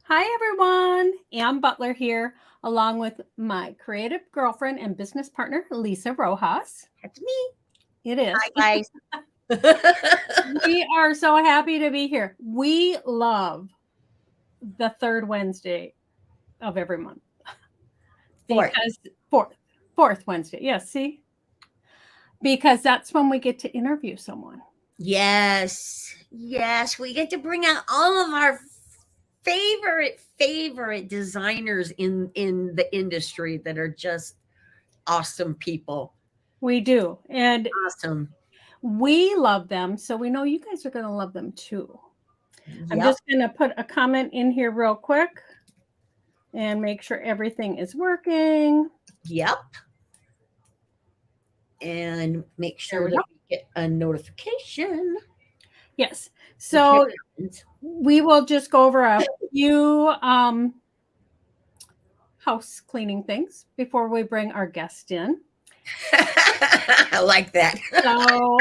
Hi, everyone. Ann Butler here, along with my creative girlfriend and business partner, Lisa Rojas. That's me. It is. Hi, guys. We are so happy to be here. We love the third Wednesday of every month Fourth. because fourth Wednesday. Yes, see? Because that's when we get to interview someone. Yes, we get to bring out all of our favorite designers in the industry that are just awesome people. We do. And Awesome. we love them. So we know you guys are going to love them too. I'm Yep. just going to put a comment in here real quick and make sure everything is working. Yep. And make There sure we that go. we get a notification. Yes. The So camera happens. we will just go over a few house cleaning things before we bring our guest in. I like that. So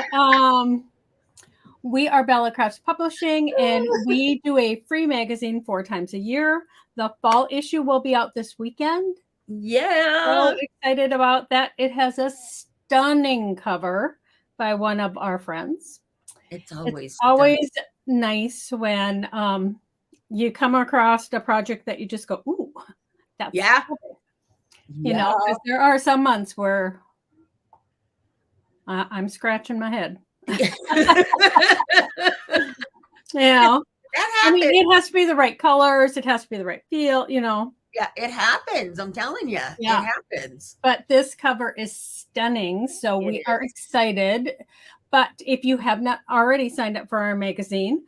we are Bella Crafts Publishing, and we do a free magazine 4 times a year. The fall issue will be out this weekend. Yeah. So excited about that. It has a stunning cover by one of our friends. It's It's always done. always nice when you come across a project that you just go, ooh, that's Yeah. cool. Yeah. Because there are some months where I'm scratching my head. Yeah. That I mean, happens. it has to be the right colors. It has to be the right feel, Yeah, it happens. I'm telling you, it Yeah. happens. But this cover is stunning. So It we are is. excited. But if you have not already signed up for our magazine,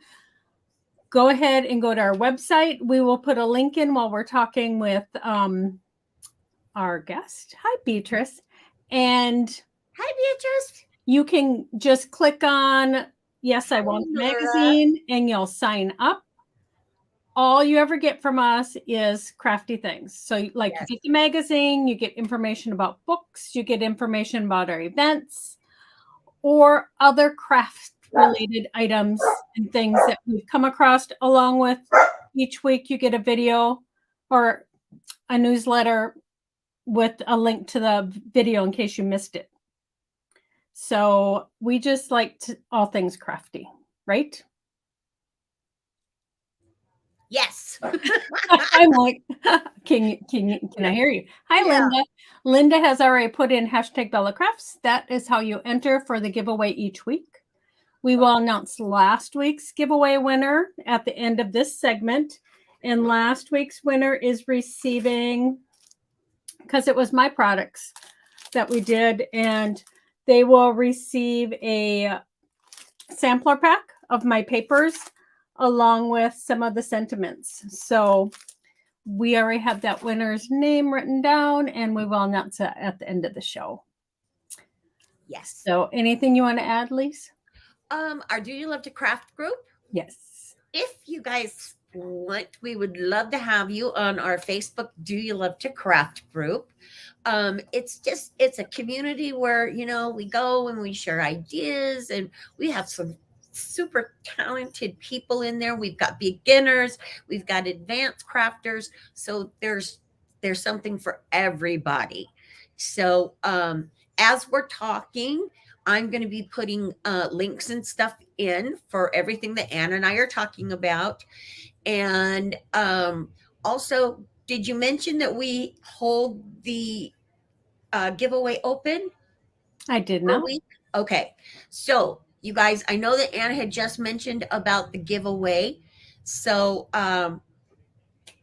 go ahead and go to our website. We will put a link in while we're talking with our guest. Hi, Beatrice. And Hi, Beatrice. you can just click on Yes, I Hi, Want the Laura. Magazine, and you'll sign up. All you ever get from us is crafty things. So, like, you Yes. get the magazine, you get information about books, you get information about our events, or other craft related items and things that we've come across, along with each week you get a video or a newsletter with a link to the video in case you missed it. So we just like all things crafty, right? Yes. I'm like, can I Yeah. hear you? Hi, Yeah. Linda. Linda has already put in hashtag Bella Crafts. That is how you enter for the giveaway each week. We will announce last week's giveaway winner at the end of this segment. And last week's winner is receiving, because it was my products that we did, and they will receive a sampler pack of my papers along with some of the sentiments. So we already have that winner's name written down, and we will announce it at the end of the show. Yes. So anything you want to add, Lise? Our Do You Love to Craft group. Yes. If you guys want, we would love to have you on our Facebook Do You Love to Craft group. It's a community where we go and we share ideas, and we have some super talented people in there. We've got beginners, we've got advanced crafters, so there's something for everybody. So as we're talking, I'm going to be putting links and stuff in for everything that Ann and I are talking about. And also, did you mention that we hold the giveaway open I did for a not. week? Okay. So, you guys, I know that Anna had just mentioned about the giveaway. So,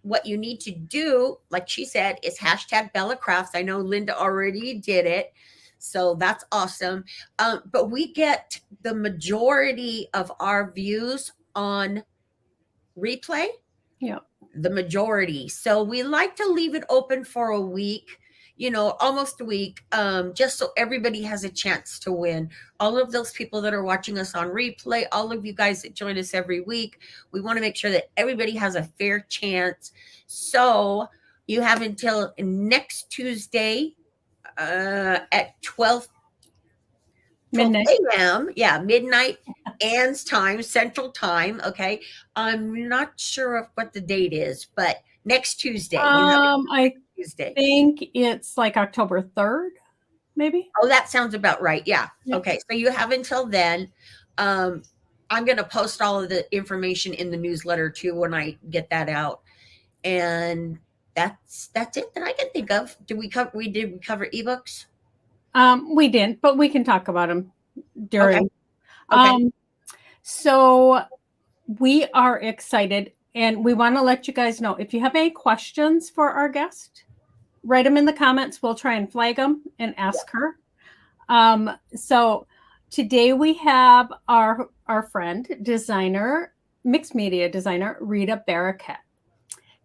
what you need to do, like she said, is hashtag Bella Crafts. I know Linda already did it. So that's awesome. But we get the majority of our views on replay, Yeah. the majority. So we like to leave it open for a week, almost a week, just so everybody has a chance to win. All of those people that are watching us on replay, all of you guys that join us every week, we want to make sure that everybody has a fair chance. So you have until next Tuesday at 12. Midnight. 12 a.m. Yeah, midnight Anne's time, Central Time. Okay. I'm not sure of what the date is, but next Tuesday. You have it I Tuesday. think it's like October 3rd, maybe. Oh, that sounds about right. Yeah. Yeah. Okay. So you have until then. I'm going to post all of the information in the newsletter too when I get that out. And that's it that I can think of. Did we cover ebooks? We didn't, but we can talk about them during. Okay. So we are excited, and we want to let you guys know if you have any questions for our guest, write them in the comments. We'll try and flag them and ask her. So today we have our friend, designer, mixed media designer, Rita Barakat.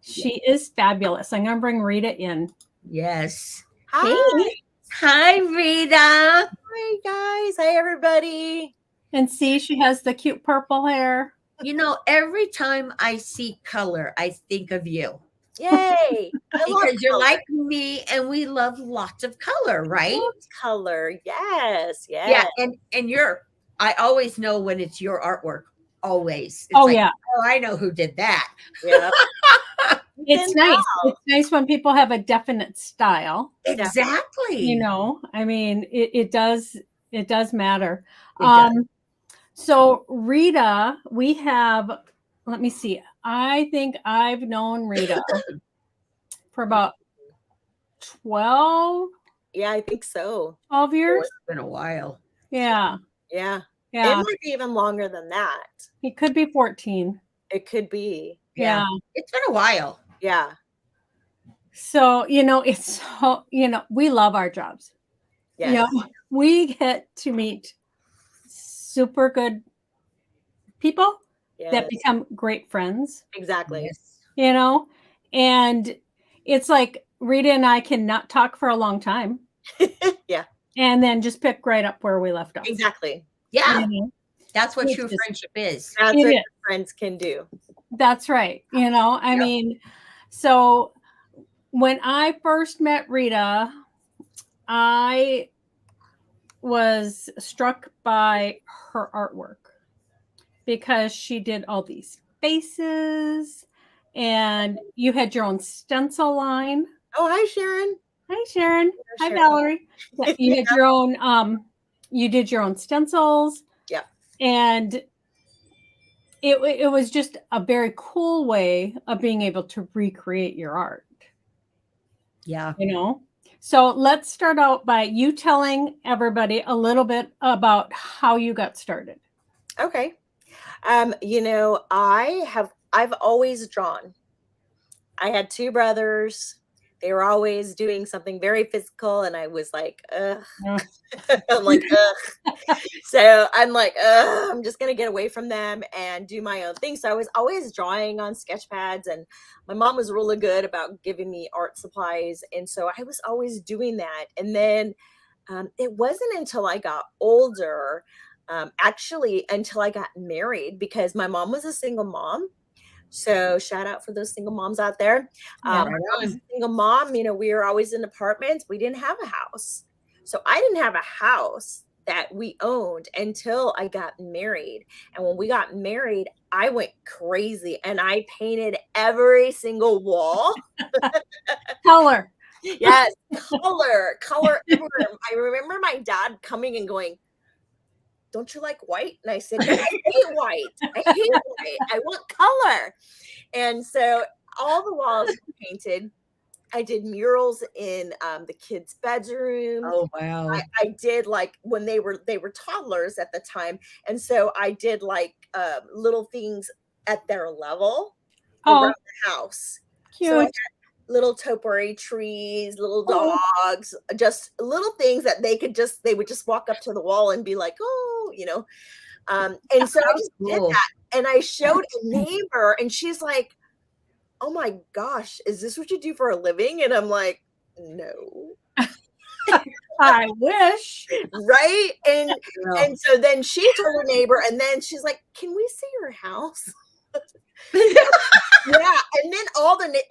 She is fabulous. I'm going to bring Rita in. Yes. Hi. Hey. Hi, Rita. Hi, guys. Hi, everybody. And see, she has the cute purple hair. You know, every time I see color, I think of you. Yay. Because you're like me and we love lots of color, right? Color. Yes. Yeah. And I always know when it's your artwork. Always. It's yeah. Oh, I know who did that. Yeah. It's nice. It's nice when people have a definite style. Exactly. You know, I mean, it does matter. It does. So Rita, we have, let me see. I think I've known Rita for about 12. Yeah, I think so. 12 years. It's been a while. Yeah. Yeah. Yeah. It might be even longer than that. It could be 14. It could be. Yeah. It's been a while. Yeah. So, you know, it's so, you know, we love our jobs. Yes. You know, we get to meet super good people that become great friends. Exactly. Yes. You know, and it's like Rita and I cannot talk for a long time. Yeah. And then just pick right up where we left off. Exactly. Yeah. You know? That's what true friendship is. That's what friends can do. That's right. You know, I mean, so when I first met Rita, I was struck by her artwork because she did all these faces and you had your own stencil line. Oh, hi, Sharon. Hi, Sharon. Hi, Valerie. You had your own, you did your own stencils. Yeah. And it was just a very cool way of being able to recreate your art. Yeah. You know? So let's start out by you telling everybody a little bit about how you got started. Okay. You know, I've always drawn. I had two brothers. They were always doing something very physical, and I was like, ugh. I'm like, ugh. So I'm like, ugh, I'm just gonna get away from them and do my own thing. So I was always drawing on sketch pads, and my mom was really good about giving me art supplies, and so I was always doing that. And then it wasn't until I got older, actually, until I got married, because my mom was a single mom. So shout out for those single moms out there. I was a single mom, you know, we were always in apartments. We didn't have a house. So I didn't have a house that we owned until I got married. And when we got married, I went crazy and I painted every single wall. Color. Yes, color everywhere. I remember my dad coming and going, "Don't you like white?" And I said, "I hate white. I hate white. I want color." And so all the walls were painted. I did murals in the kids' bedroom. Oh, wow. I did, like, when they were toddlers at the time. And so I did like little things at their level around the house. Cute. So I had little topiary trees, little dogs, just little things that they would just walk up to the wall and be like, oh, you know. And so I just did that. And I showed a neighbor and she's like, "Oh my gosh, is this what you do for a living?" And I'm like, "No." I wish. Right? And so then she told her neighbor, and then she's like, "Can we see your house?" Yeah. And then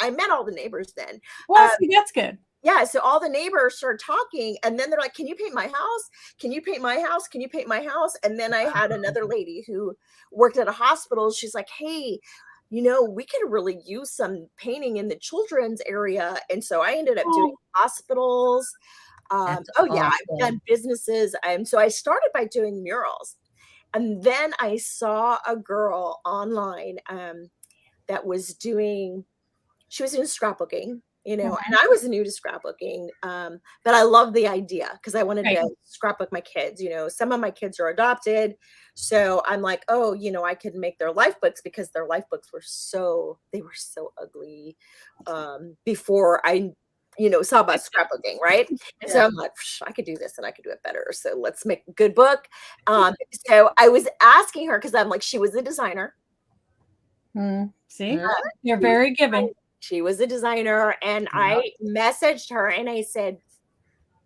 I met all the neighbors then. Well, see, that's good. yeah, so all the neighbors started talking, and then they're like, "Can you paint my house? Can you paint my house? Can you paint my house?" And then I had another lady who worked at a hospital. She's like, "Hey, we could really use some painting in the children's area." And so I ended up doing Oh, hospitals. That's Oh yeah, I've awesome. done businesses. So I started by doing murals, and then I saw a girl online that was doing. She was doing scrapbooking, and I was new to scrapbooking, but I loved the idea because I wanted right. to scrapbook my kids. Some of my kids are adopted, so I'm like, oh, I could make their life books because their life books were they were so ugly before I saw about scrapbooking, right? And so Yeah. I'm like, I could do this and I could do it better, so let's make a good book. So I was asking her because I'm like, she was a designer. See, Mm. you're very giving. She was a designer, and Yeah. I messaged her and I said,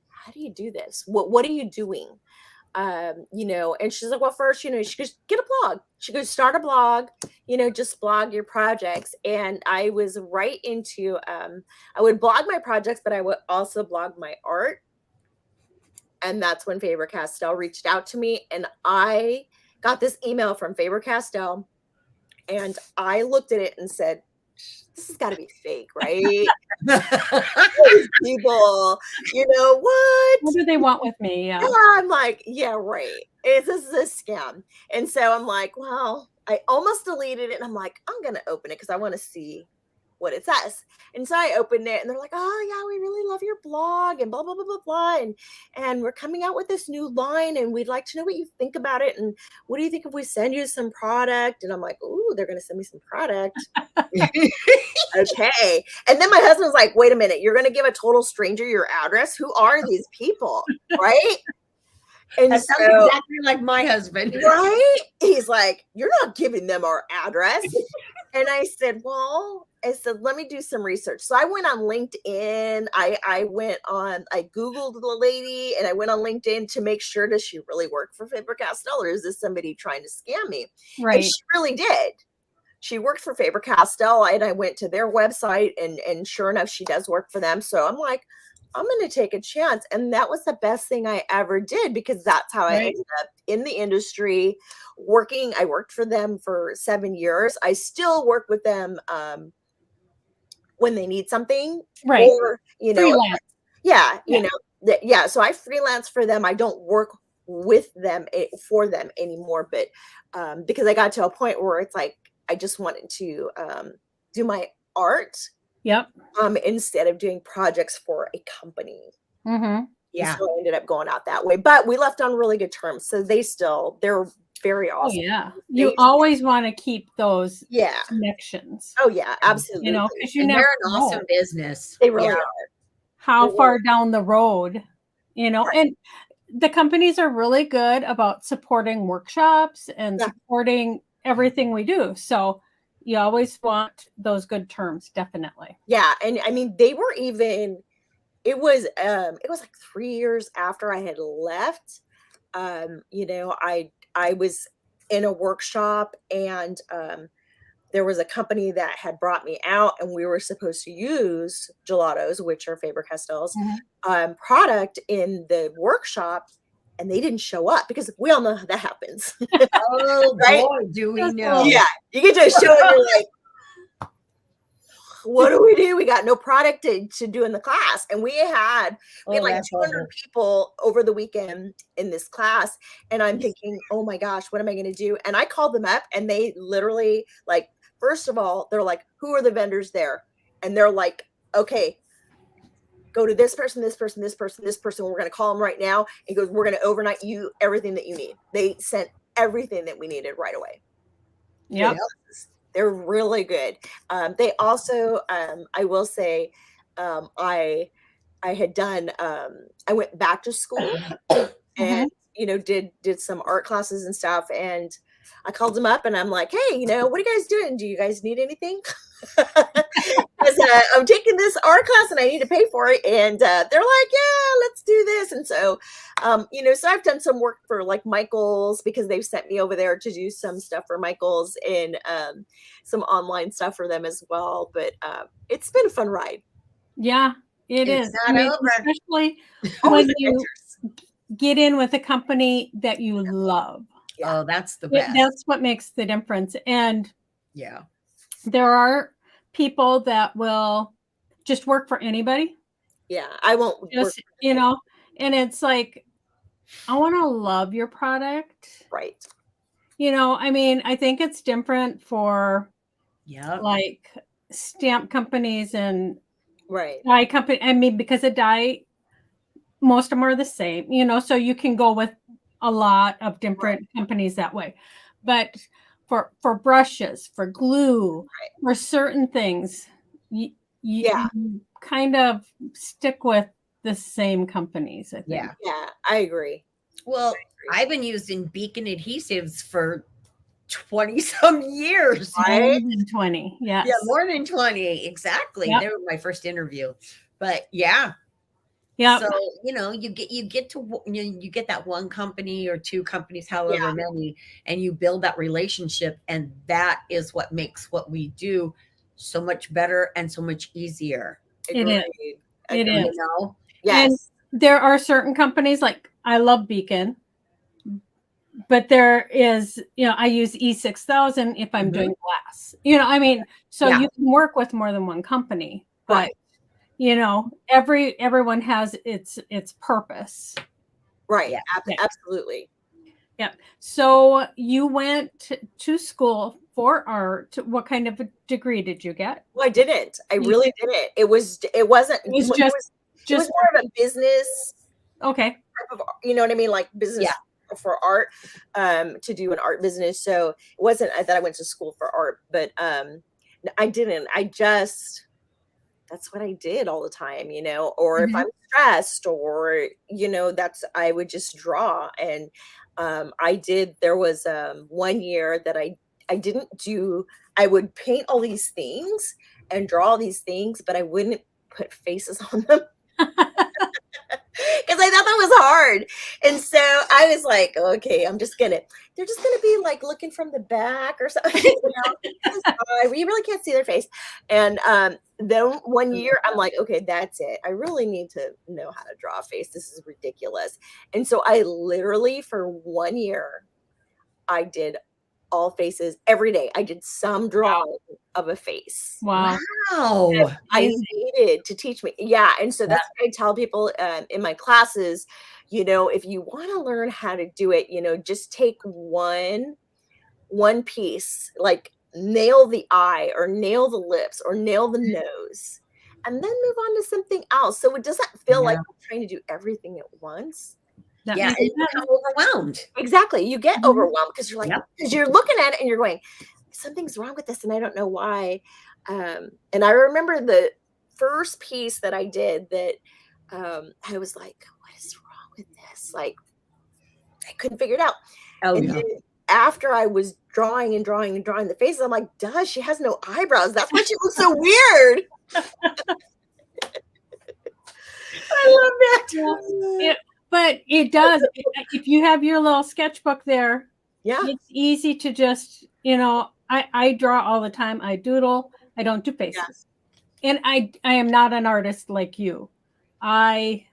"How do you do this? What are you doing?" And she's like, "Well, first, she goes, get a blog." She goes, "Start a blog, just blog your projects." And I was right into I would blog my projects, but I would also blog my art. And that's when Faber-Castell reached out to me, and I got this email from Faber-Castell, and I looked at it and said, "This has got to be fake, right? These people, what?" What do they want with me? Yeah. Yeah, I'm like, yeah, right. This is a scam. And so I'm like, well, I almost deleted it. And I'm like, I'm going to open it because I want to see what it says. And so I opened it and they're like, "Oh yeah, we really love your blog and blah, blah, blah, blah, blah. And we're coming out with this new line and we'd like to know what you think about it. And what do you think if we send you some product?" And I'm like, "Ooh, they're going to send me some product. Okay." And then my husband was like, "Wait a minute, you're going to give a total stranger your address? Who are these people?" Right? And That sounds so, exactly like my husband. right? He's like, "You're not giving them our address." And I said, let me do some research. So I went on LinkedIn. I Googled the lady and I went on LinkedIn to make sure, does she really work for Faber-Castell or is this somebody trying to scam me? And Right. she really did. She worked for Faber-Castell, and I went to their website and sure enough, she does work for them. So I'm like, I'm going to take a chance. And that was the best thing I ever did because that's how I Right. ended up in the industry working. I worked for them for 7 years. I still work with them when they need something, Right. or, Freelance. yeah, Yeah. So I freelance for them. I don't work with them for them anymore, but because I got to a point where it's like, I just wanted to do my art Yep. instead of doing projects for a company. Mm-hmm. Yeah. So I ended up going out that way, but we left on really good terms. So they're very Oh awesome. yeah. You always want to keep those Yeah. connections. Oh yeah, absolutely. Because you And never they're an know awesome business. They really Yeah. are. how They far down the road, Right. and the companies are really good about supporting workshops and Yeah. supporting everything we do. So you always want those good terms, definitely. Yeah, and I mean they were even. It was like 3 years after I had left. I was in a workshop and there was a company that had brought me out and we were supposed to use gelatos, which are Faber-Castell's product in the workshop, and they didn't show up because we all know how that happens. Oh Right? boy, do we That's know? Yeah, you get to a show and you're like, what do? We got no product to do in the class. And we had like that's 200 awful. people over the weekend in this class. And I'm thinking, oh my gosh, what am I going to do? And I called them up and they literally like, first of all, they're like, who are the vendors there? And they're like, okay, go to this person, this person, this person, this person. We're going to call them right now. And goes, we're going to overnight you everything that you need. They sent everything that we needed right away. Yep. They're really good. They also, I will say, I had done. I went back to school and did some art classes and stuff. And I called them up and I'm like, hey, what are you guys doing? Do you guys need anything? Because I'm taking this art class and I need to pay for it. And they're like, yeah, let's do this. And so, so I've done some work for like Michael's because they've sent me over there to do some stuff for Michael's and some online stuff for them as well. But it's been a fun ride. Yeah. It It's is. not over. Especially Always when you adventures. get in with a company that you love. Yeah. Oh, that's the best. That's what makes the difference. And Yeah. there are people that will just work for anybody. Yeah. I won't work. Just, you know, and it's like, I want to love your product. Right. You know, I mean, I think it's different for Yeah. like stamp companies and Right. dye company. I mean, because a dye, most of them are the same, you know, so you can go with a lot of different companies that way. But for brushes, for glue, for certain things, you Yeah. you kind of stick with the same companies, I think. Yeah. Yeah. I agree. Well, I've been using Beacon adhesives for 20 some years. Right? More than 20. Yes. Yeah, more than 20. Exactly. Yep. They were my first interview. But yeah. Yep. So, you get to you get that one company or two companies, however many, and you build that relationship, and that is what makes what we do so much better and so much easier. It is. Agreed. It Agreed. is. You know? Yes. And there are certain companies, like I love Beacon, but there is, you know, I use E6000 if I'm doing glass. You know, I mean, so Yeah. you can work with more than one company, but Right. you know, everyone has its purpose. Right. Yeah. Absolutely. Yeah. So you went to school for art. What kind of a degree did you get? Well, I didn't. I You really didn't. It wasn't. It was It was more of a business okay. type of, you know what I mean? Like business for art, to do an art business. So it wasn't that I went to school for art, but I didn't. That's what I did all the time, you know, or if I'm stressed or, you know, I would just draw. And there was 1 year that I didn't do, I would paint all these things and draw all these things, but I wouldn't put faces on them. Because I thought that was hard. And so I was like, okay, they're just gonna be like looking from the back or something. You know? We really can't see their face. And then 1 year, I'm like, okay, that's it. I really need to know how to draw a face. This is ridiculous. And so I literally, for 1 year, I did all faces every day. I did some drawing of a face. Wow. Wow. I needed to teach me. Yeah. And so that's what I tell people in my classes, you know, if you want to learn how to do it, you know, just take one piece, like nail the eye or nail the lips or nail the nose, and then move on to something else. So it doesn't feel like you're trying to do everything at once. That Yeah, makes and you become overwhelmed. Exactly. You get overwhelmed because you're like, Yep. because you're looking at it and you're going, something's wrong with this and I don't know why. And I remember the first piece that I did that I was like, what is wrong with this? Like, I couldn't figure it out. Oh, And yeah. then after I was drawing and drawing and drawing the faces, I'm like, duh, she has no eyebrows. That's why she looks so weird. I love that. Yeah, but it does. If you have your little sketchbook there, Yeah. it's easy to just, you know, I draw all the time. I doodle. I don't do faces. And I am not an artist like you. I'm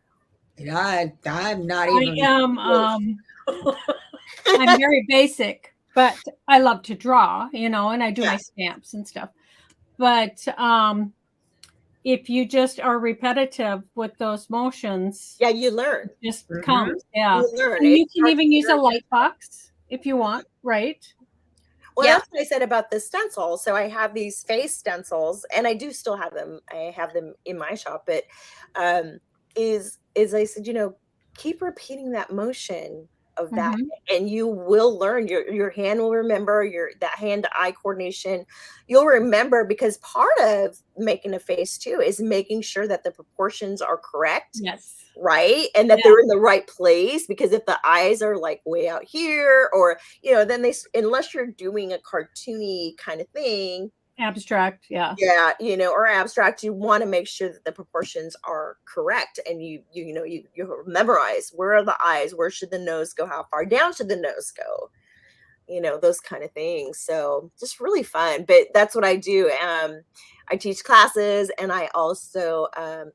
not even. I'm very basic, but I love to draw, you know, and I do my stamps and stuff. But if you just are repetitive with those motions, you learn. it just comes. Yeah. You learn. And you can even use a light box if you want, right? Well, that's what I said about the stencils. So I have these face stencils, and I do still have them. I have them in my shop, but is I said, you know, keep repeating that motion of that, and you will learn. Your hand will remember that hand-eye coordination. You'll remember, because part of making a face too is making sure that the proportions are correct. Yes. Right. And that they're in the right place, because if the eyes are like way out here, or, you know, then unless you're doing a cartoony kind of thing, abstract, yeah, you know, or abstract, you want to make sure that the proportions are correct, and you memorize, where are the eyes, where should the nose go, how far down should the nose go, you know, those kind of things. So just really fun. But that's what I do. I teach classes, and I also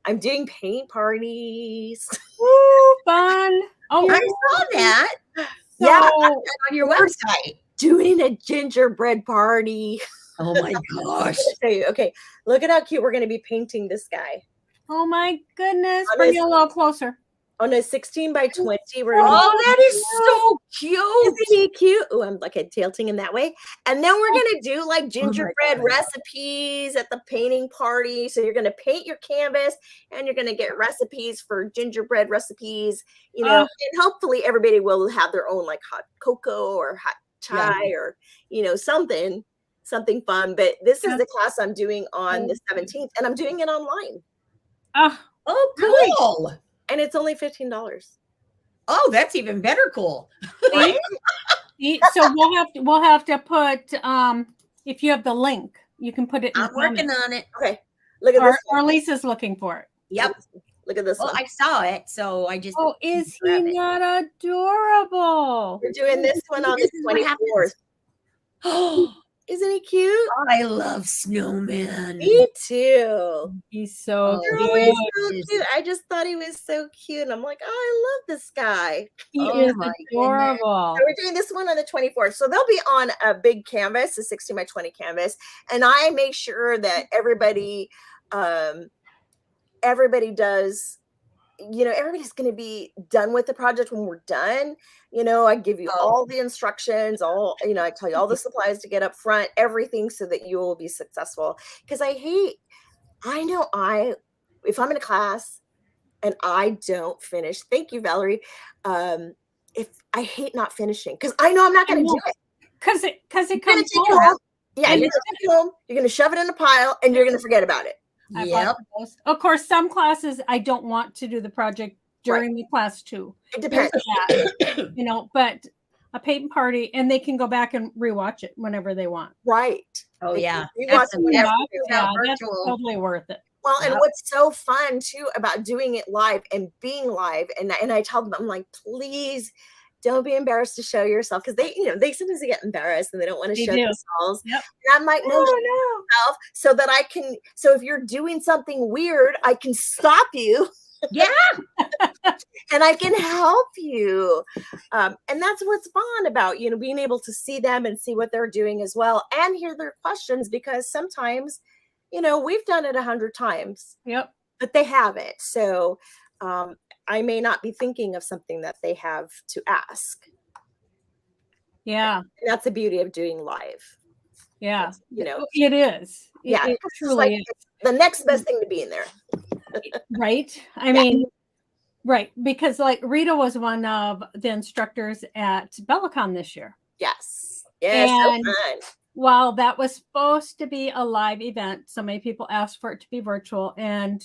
I'm doing paint parties. Woo, fun. Oh, I saw that Yeah, on your website. doing a gingerbread party. Oh my gosh. Show you. Okay, look at how cute we're going to be painting this guy oh my goodness. On Bring this- it a little closer. on a 16 by 20. We're gonna Oh, that is so cute. Isn't he cute? Oh, I'm like tilting in that way. And then we're gonna do like gingerbread God. recipes at the painting party. So you're gonna paint your canvas, and you're gonna get recipes for gingerbread recipes. You know, and hopefully everybody will have their own like hot cocoa or hot chai or something fun. But this is the class I'm doing on the 17th, and I'm doing it online, Oh, cool. and it's only $15. Oh, that's even better cool. Right? So we'll have to put if you have the link, you can put it in I'm working on it. Okay, look at this. or Lisa's looking for it. Yep. Look at this Well, one. I saw it, so I just. Oh, is he grab it. not adorable? We're doing this one on the This is what 24th. Oh, Isn't he cute? I love snowmen. Me too. He's so They're cute. always so cute. I just thought he was so cute. And I'm like, oh, I love this guy. He Oh is my adorable. So we're doing this one on the 24th. So they'll be on a big canvas, a 16 by 20 canvas. And I make sure that everybody does, everybody's going to be done with the project when we're done. I give you all the instructions, I tell you all the supplies to get up front, everything, so that you will be successful. Because if I'm in a class and I don't finish, thank you, Valerie. If I hate not finishing, because I know I'm not going to do it. Because it You're comes gonna take it home. home. Yeah, you're going to take it home. You're going to shove it in a pile, and you're going to forget about it. I've Yep. lots of those. Of course, some classes I don't want to do the project during the class too. It There's depends. that, but a paint party, and they can go back and rewatch it whenever they want. Right. Oh They yeah, can that's rewatch the it best whenever thing Yeah, about that's virtual. totally worth it. Well, and Yep. what's so fun too about doing it live and being live, and I tell them, I'm like, please don't be embarrassed to show yourself, because they sometimes get embarrassed and they don't want to They show do. themselves. Yep. And I'm like, no, show yourself, so that I can. So if you're doing something weird, I can stop you. Yeah. And I can help you. And that's what's fun about, being able to see them and see what they're doing as well, and hear their questions, because sometimes, we've done it 100 times, Yep. but they haven't. So I may not be thinking of something that they have to ask. Yeah. And that's the beauty of doing live. Yeah. It's, It is. yeah, It it's truly like is. it's the next best thing to be in there. Right. I mean, right. Because like Rita was one of the instructors at BellaCon this year. Yes. Yes. So And fun. while that was supposed to be a live event, so many people asked for it to be virtual, and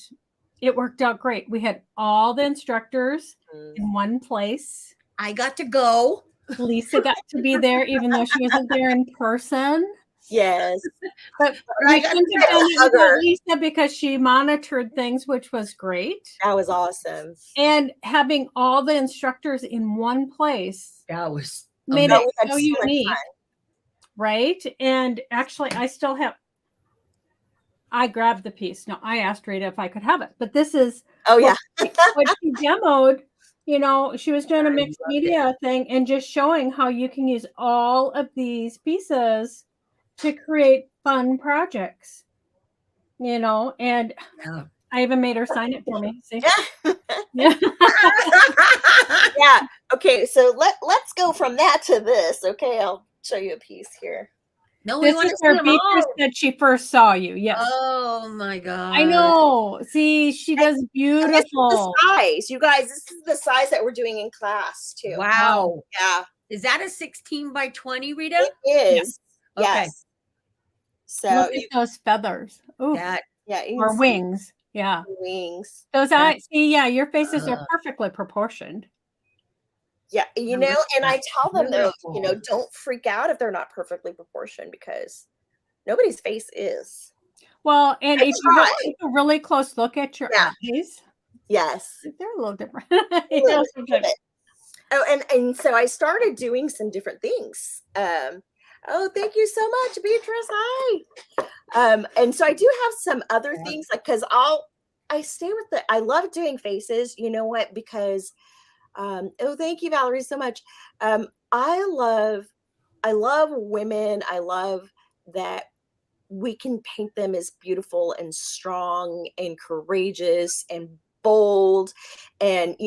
it worked out great. We had all the instructors in one place. I got to go. Lisa got to be there, even though she wasn't there in person. Yes. But I we got couldn't to have done it hug her. without Lisa, because she monitored things, which was great. That was awesome. And having all the instructors in one place That was made That it we had so so much unique, fun. right? And actually, I grabbed the piece. No, I asked Rita if I could have it, but this is Oh yeah. what she demoed. She was doing a I mixed loved media thing and just showing how you can use all of these pieces to create fun projects. And yeah. I even made her sign it for me. See? Yeah. Yeah. Yeah. Okay, so let's go from that to this. Okay, I'll show you a piece here. No, we This want is to see where them Beatrice all. said she first saw you. Yes. Oh my god! I know. See, she does And this is beautiful. the size, you guys. This is the size that we're doing in class too. Wow. Yeah, Is that a 16 by 20, Rita? it is. Okay. Yes. So Look at those feathers. Ooh, That yeah, you can or see wings. Yeah. the wings. Those eyes. See, yeah, your faces are Uh. perfectly proportioned. Yeah, Number and I six. tell them though, Beautiful. don't freak out if they're not perfectly proportioned, because nobody's face is. Well, and I if you try. take a really close look at your Yeah. eyes, Yes. they're a little different. A You little know, bit. Oh, and so I started doing some different things. Oh, thank you so much, Beatrice. Hi. And so I do have some other things, like, because I stay with I love doing faces. You know what? Because oh, thank you, Valerie, so much. I love women. I love that we can paint them as beautiful and strong and courageous and bold. And,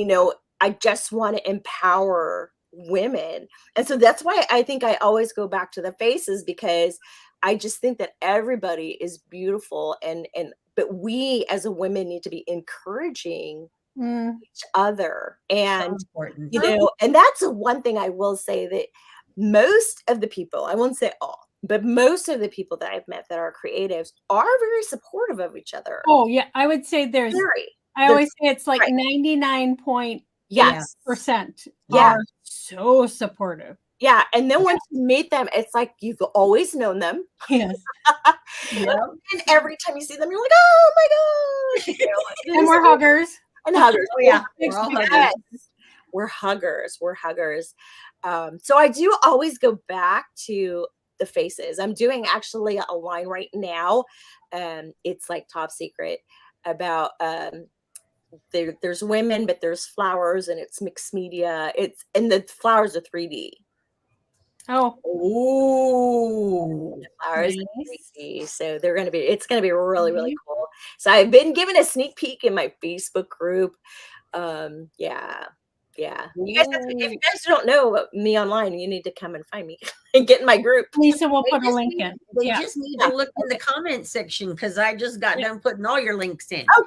I just want to empower women. And so that's why I think I always go back to the faces, because I just think that everybody is beautiful, but we as a women need to be encouraging each other. And So important. and that's one thing I will say, that most of the people, I won't say all, but most of the people that I've met that are creatives are very supportive of each other. Oh yeah, I would say there's. I always say it's like 99.8% Yes. are so supportive. Yeah, and then once you meet them, it's like you've always known them. Yes. And every time you see them, you're like, oh my gosh. And we're huggers. And huggers. Oh, yeah. We're all huggers. We're huggers. We're huggers. So I do always go back to the faces. I'm doing actually a line right now. It's like top secret about there's women, but there's flowers, and it's mixed media. And the flowers are 3D. Oh, The flowers are nice. 3D. So it's gonna be really, really cool. So I've been given a sneak peek in my Facebook group. Yeah. You guys if you guys don't know me online, you need to come and find me and get in my group. Lisa will put a link in. They just need to look in the comment section, because I just got done putting all your links in. Oh,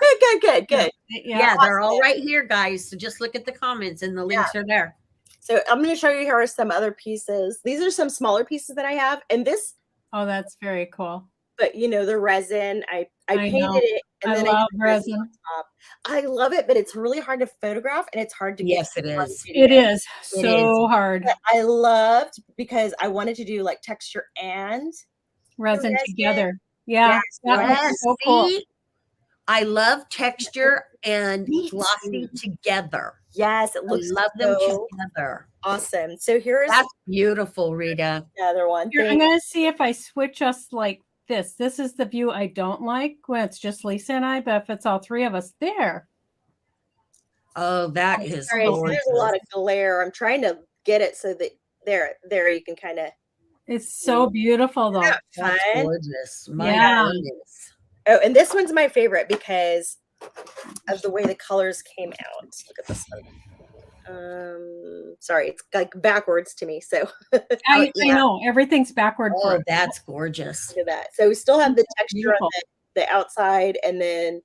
good. Yeah, they're all right here, guys. So just look at the comments and the links are there. So I'm going to show you here are some other pieces. These are some smaller pieces that I have, and this. Oh, that's very cool. But the resin, I painted it, and I then love I resin resin. on top. I love it, but it's really hard to photograph, and it's hard to get. Yes, it is. It is so hard. But I loved, because I wanted to do like texture and Resin together. Yeah, that looks so cool. I love texture and glossy together. Yes, it looks. I love them together. Awesome. So That's beautiful, Rita. Another one. Here, I'm going to see if I switch us like this. This is the view I don't like when it's just Lisa and I, but if it's all three of us there. Oh, that is gorgeous. There's a lot of glare. I'm trying to get it so that there you can kind of. It's so beautiful though. That's gorgeous. My goodness. Oh, and this one's my favorite because of the way the colors came out. Look at this one. Sorry, it's like backwards to me. So I know everything's backward. Oh, that's gorgeous. Look at that. So we still have the texture on the outside and then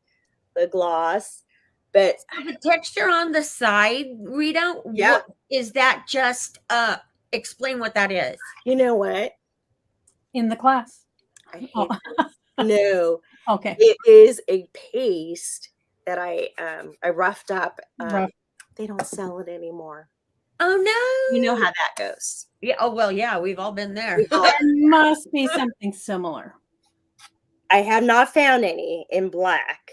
the gloss, but the texture on the side, Rita. Yeah. What, is that just explain what that is? You know what? In the class. I hate no. Okay. It is a paste that I roughed up. They don't sell it anymore. Oh no. You know how that goes. Yeah. Oh well, yeah, we've all been there. There must be something similar. I have not found any in black.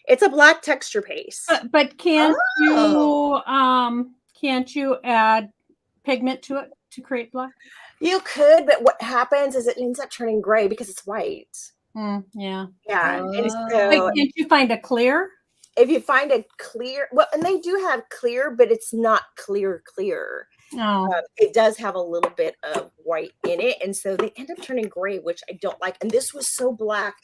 It's a black texture paste. But can't you add pigment to it to create black? You could, but what happens is it ends up turning gray because it's white. Yeah. And so, but can't you find a clear? If you find a clear, well, and they do have clear, but it's not clear. No. It does have a little bit of white in it, and so they end up turning gray, which I don't like. And this was so black.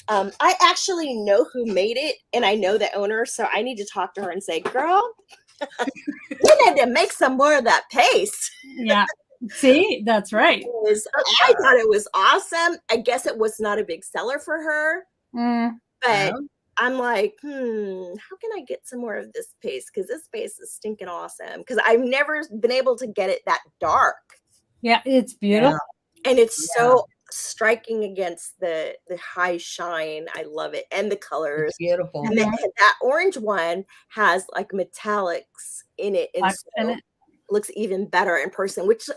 I actually know who made it, and I know the owner, so I need to talk to her and say, "Girl, you need to make some more of that paste." Yeah. See, that's right. I thought it was awesome. I guess it was not a big seller for her, but I'm like, how can I get some more of this paste? Because this paste is stinking awesome. Because I've never been able to get it that dark. Yeah, it's beautiful. And it's so striking against the high shine. I love it. And the colors. It's beautiful. And that orange one has like metallics in it. And so it looks even better in person, which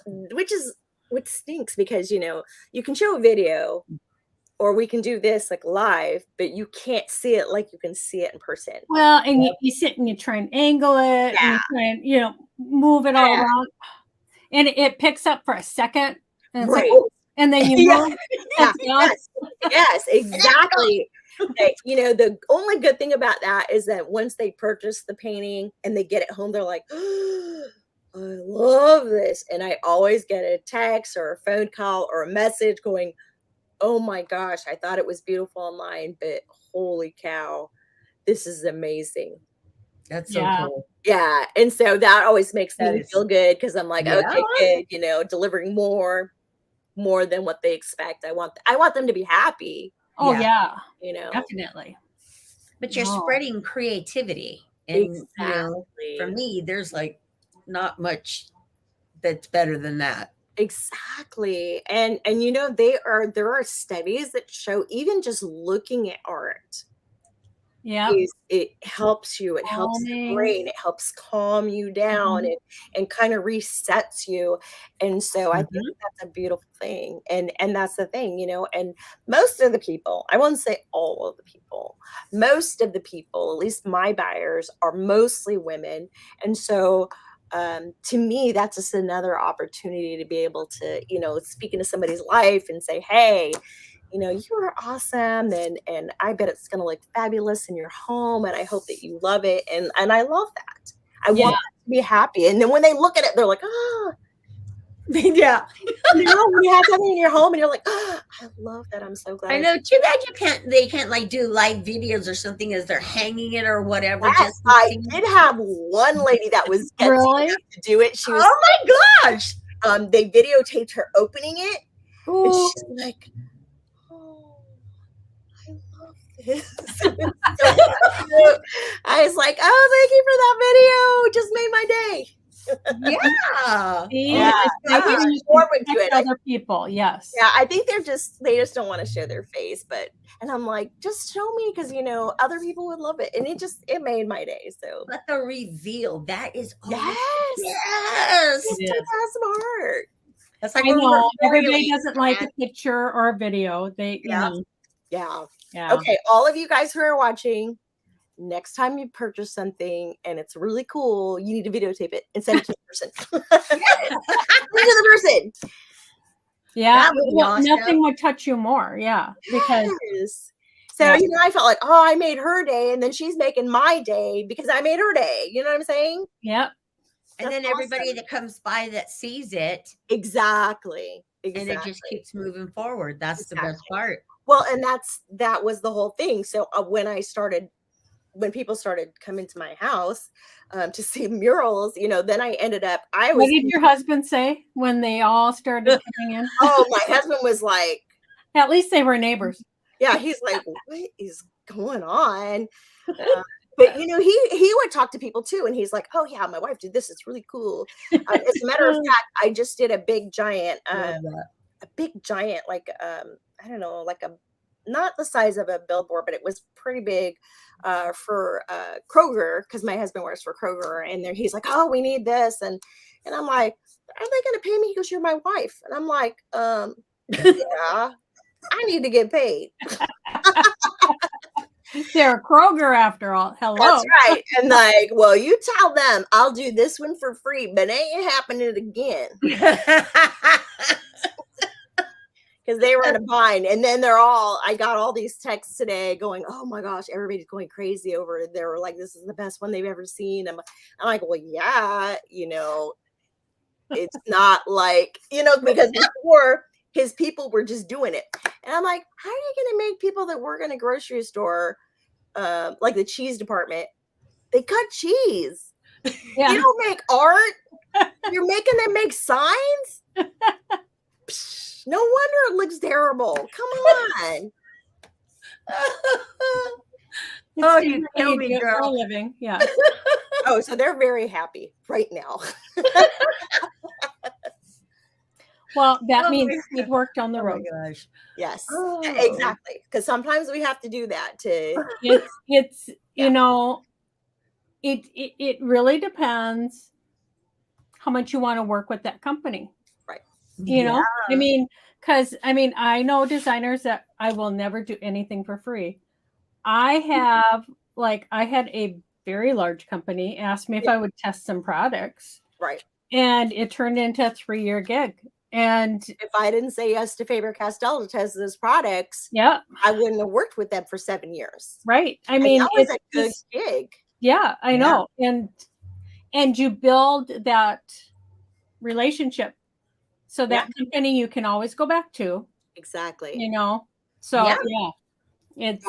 stinks because, you can show a video or we can do this like live, but you can't see it like you can see it in person. Well, and you sit and you try and angle it and you try and, move it all around. And it picks up for a second. And it's like, And then you Yeah. move. Yeah, That's done. yes, exactly. You know, the only good thing about that is that once they purchase the painting and they get it home, they're like, oh, I love this. And I always get a text or a phone call or a message going, oh my gosh, I thought it was beautiful online, but holy cow, this is amazing. That's so Yeah. cool. Yeah. And so that always makes That me is- feel good because I'm like, Yeah. okay, good, you know, delivering more than what they expect. I want them to be happy, Oh, Yeah. yeah. you know. Definitely. But you're No. spreading creativity. And Exactly. for me, there's like not much that's better than that. Exactly. And you know, there are studies that show even just looking at art Yeah. it helps you, it helps the Calming. brain, it helps calm you down Mhm. and kind of resets you. And so I think Mhm. that's a beautiful thing. And that's the thing, you know, and most of the people, I won't say all of the people, most of the people, at least my buyers, are mostly women. And so to me, that's just another opportunity to be able to, you know, speak into somebody's life and say, hey, you know, you are awesome, and I bet it's going to look fabulous in your home, and I hope that you love it. And I love that. I want Yeah. them to be happy. And then when they look at it, they're like, oh, Yeah. you know, when you have something in your home and you're like, oh, I love that. I'm so glad. I know. Too bad they can't like do live videos or something as they're hanging it or whatever. Yes, Just to I see. did have one lady that was gutsy Really? enough to do it. She was Oh my gosh. they videotaped her opening it, and Ooh. she's like, oh, I love this. It's so cute. I was like, oh, thank you for that video. It just made my day. Yeah. See, Yeah, it's I like wish you more would do respect it. other people. Yes. Yeah, I think they just don't want to show their face, and I'm like, just show me because you know other people would love it, and it made my day. So But the reveal, that is yes, yes. it's It the is. best part. That's like I when know we're everybody memorializing doesn't like a that. picture or a video. They, you Yeah. know, Yeah. yeah. Okay, all of you guys who are watching, next time you purchase something and it's really cool, you need to videotape it and send it to the person. Send it to the person. Yeah. That would be Well, awesome. nothing would touch you more. Yeah. Because Yes. So, Yeah. you know, I felt like, oh, I made her day, and then she's making my day because I made her day. You know what I'm saying? yep. And That's then everybody awesome. that comes by that sees it, Exactly. and it just Exactly. keeps moving forward. That's the best Exactly. part. Well, and that was the whole thing. So when people started coming to my house to see murals, you know, then I ended up, I What was, did your husband say when they all started coming in? oh, my husband was like, At least they were neighbors. yeah, he's like, what is going on? But you know, he would talk to people too, and he's like, "Oh yeah, my wife did this. It's really cool." As a matter of fact, I just did a big giant, Love that. like I don't know, like a not the size of a billboard, but it was pretty big for Kroger because my husband works for Kroger, and there he's like, "Oh, we need this," and I'm like, "Are they going to pay me?" He goes, "You're my wife," and I'm like, "Yeah, I need to get paid." They're Kroger after all. Hello. That's right. And like, well, you tell them I'll do this one for free, but ain't happening again because they were in a bind. And then I got all these texts today going, oh my gosh, everybody's going crazy over it. They were like, this is the best one they've ever seen. I'm like, well, yeah, you know, it's not like, you know, because before his people were just doing it. And I'm like, how are you going to make people that work in a grocery store, like the cheese department, they cut cheese. Yeah. You don't make art. You're making them make signs. Psh, no wonder it looks terrible. Come on. It's Oh, different you when kill you me, do it for a girl. living. Yeah. Oh, so they're very happy right now. Well, that Oh means my we've worked on the Oh my road. gosh. Yes, Oh. exactly. Because sometimes we have to do that to. It's Yeah. you know, it really depends how much you want to work with that company. Right. You know, Yeah. I mean, because I know designers that I will never do anything for free. I had a very large company ask me if I would test some products, Right. and it turned into a 3-year gig. And If I didn't say yes to Faber-Castell to test those products, yeah, I wouldn't have worked with them for 7 years. right. I And mean, that was it's a good just, gig. yeah, I Yeah. know. And you build that relationship. So that company you can always go back to, Exactly. you know. So Yeah. yeah, it's,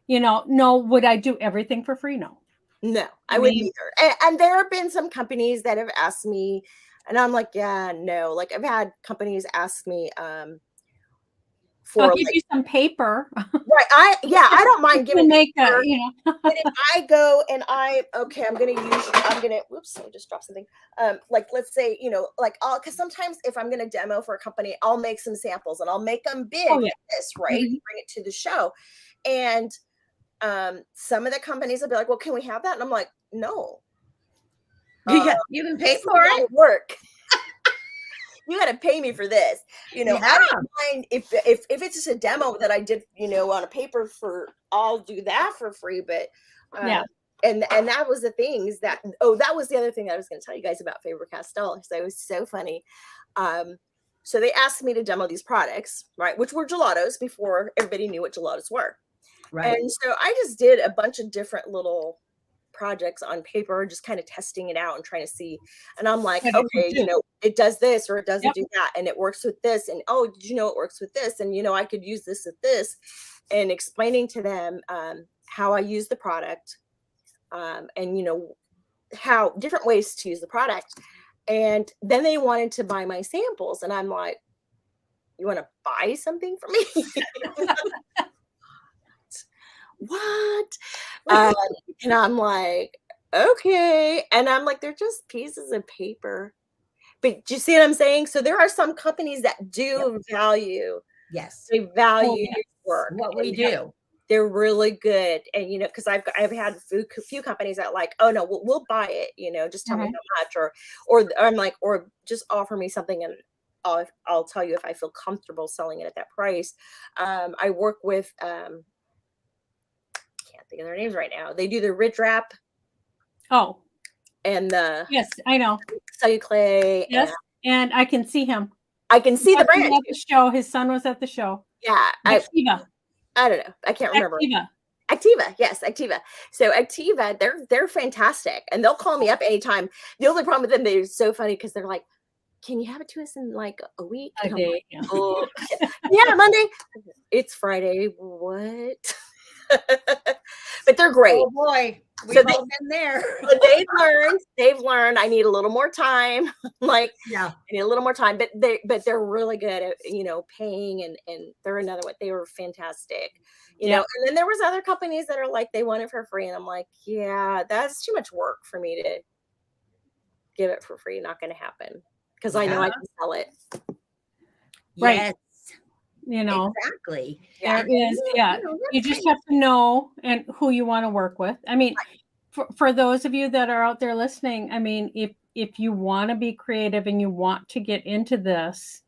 you know, no, would I do everything for free? No. No, I I wouldn't mean- either. And there have been some companies that have asked me, and I'm like, yeah, no. Like I've had companies ask me for I'll give like, you some paper. right. I don't mind to giving make paper. a, you know. But if I go and whoops, I just dropped something. Like let's say, you know, like because sometimes if I'm gonna demo for a company, I'll make some samples and I'll make them big Oh, yeah. like this, right? Mhm. Bring it to the show. And some of the companies will be like, well, can we have that? And I'm like, no. You can pay This is for a lot it. of work. You got to pay me for this. You know, I don't mind if it's just a demo that I did, you know, on a paper for, I'll do that for free. But Yeah. and that was the things that that was the other thing that I was going to tell you guys about Faber-Castell. So it was so funny. So they asked me to demo these products, right, which were gelatos before everybody knew what gelatos were. Right. And so I just did a bunch of different little projects on paper, just kind of testing it out and trying to see. And I'm like, What it would okay, do. you know, it does this or it doesn't Yep. do that. And it works with this. And oh, did you know it works with this? And, you know, I could use this with this, and explaining to them how I use the product and, you know, how different ways to use the product. And then they wanted to buy my samples. And I'm like, you want to buy something from me? What? And I'm like, okay. And I'm like, they're just pieces of paper. But do you see what I'm saying? So there are some companies that do value, Yes. they value yes. work. What we and do. They're really good. And, you know, because I've had a few companies that like, oh no, we'll buy it, you know, just tell me how much, or I'm like, or just offer me something and I'll tell you if I feel comfortable selling it at that price. I work with can't think of their names right now. They do the Ridge Wrap Oh, and the yes, I know. Clay. Yes, and I can see him. I can see the He was brand. at the show. His son was at the show. Yeah, Activa. I don't know. I can't remember. Activa. Activa, yes, Activa. So Activa, they're fantastic, and they'll call me up anytime. The only problem with them, they're so funny because they're like, "Can you have it to us in like a week?" A And I'm day, like, yeah. "Oh, yeah, Monday." It's Friday. What? But they're great. Oh boy, we've So all been there. But they've learned I need a little more time. Like, Yeah. I need a little more time, but they're really good at, you know, paying, and they're another one. They were fantastic, you know. And then there was other companies that are like, they want it for free. And I'm like, yeah, that's too much work for me to give it for free. Not going to happen. Because I know I can sell it. Right. Yes. You know, Exactly. there is, you just have to know and who you want to work with. I mean, for those of you that are out there listening, I mean, if you want to be creative and you want to get into this,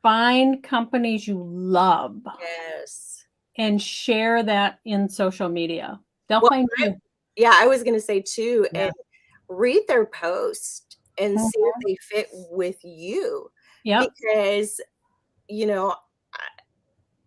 find companies you love. Yes. And share that in social media. They'll Well, find you. Yeah, I was going to say too, Yeah. and read their post and see if they fit with you. Yeah. Because, you know,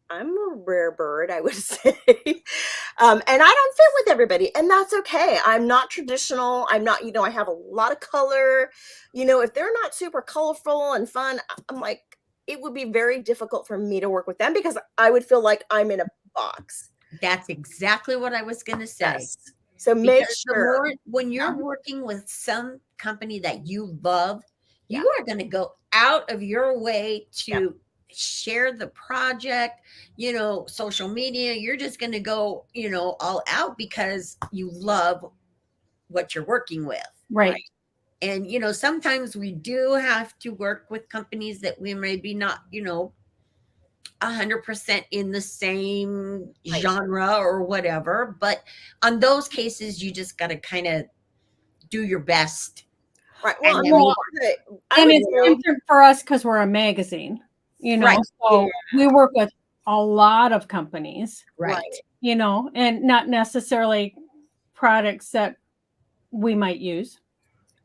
I'm a rare bird, I would say. And I don't fit with everybody, and that's okay. I'm not traditional. I'm not, you know, I have a lot of color. You know, if they're not super colorful and fun, I'm like, it would be very difficult for me to work with them because I would feel like I'm in a box. That's exactly what I was going to say. Yes. So make Because sure when you're working with some company that you love, you are going to go out of your way to share the project, you know, social media. You're just going to go, you know, all out because you love what you're working with. Right. And, you know, sometimes we do have to work with companies that we maybe not, you know, 100% in the same genre or whatever. But on those cases, you just got to kind of do your best. Right. Well, and it's different for us because we're a magazine, you know, so we work with a lot of companies, right? You know, and not necessarily products that we might use.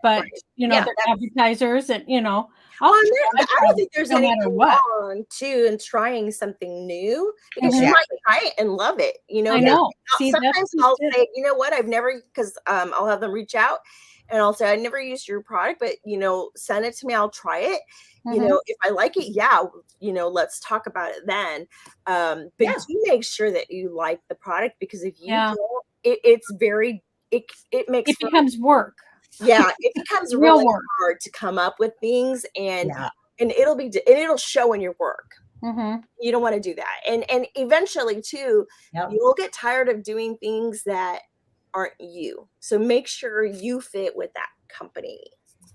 but Right. you know, Yeah, they're that's advertisers, and you know, Well, I'll and try I don't think there's no matter anything what. wrong too in trying something new, because you Mhm. might exactly. try it and love it. You know, I because know. See, that's sometimes just I'll it. say, you know what, I've never, because I'll have them reach out and I'll say, I never used your product, but you know, send it to me. I'll try it. You Mhm. know, if I like it, yeah, you know, let's talk about it then. But Yeah. do make sure that you like the product, because if you Yeah. don't, it's very, it makes It for, becomes work, yeah, it becomes real really work. hard to come up with things, and Yeah. it'll show in your work. Mhm. You don't want to do that. And eventually too, Yep. you'll get tired of doing things that aren't you. So make sure you fit with that company.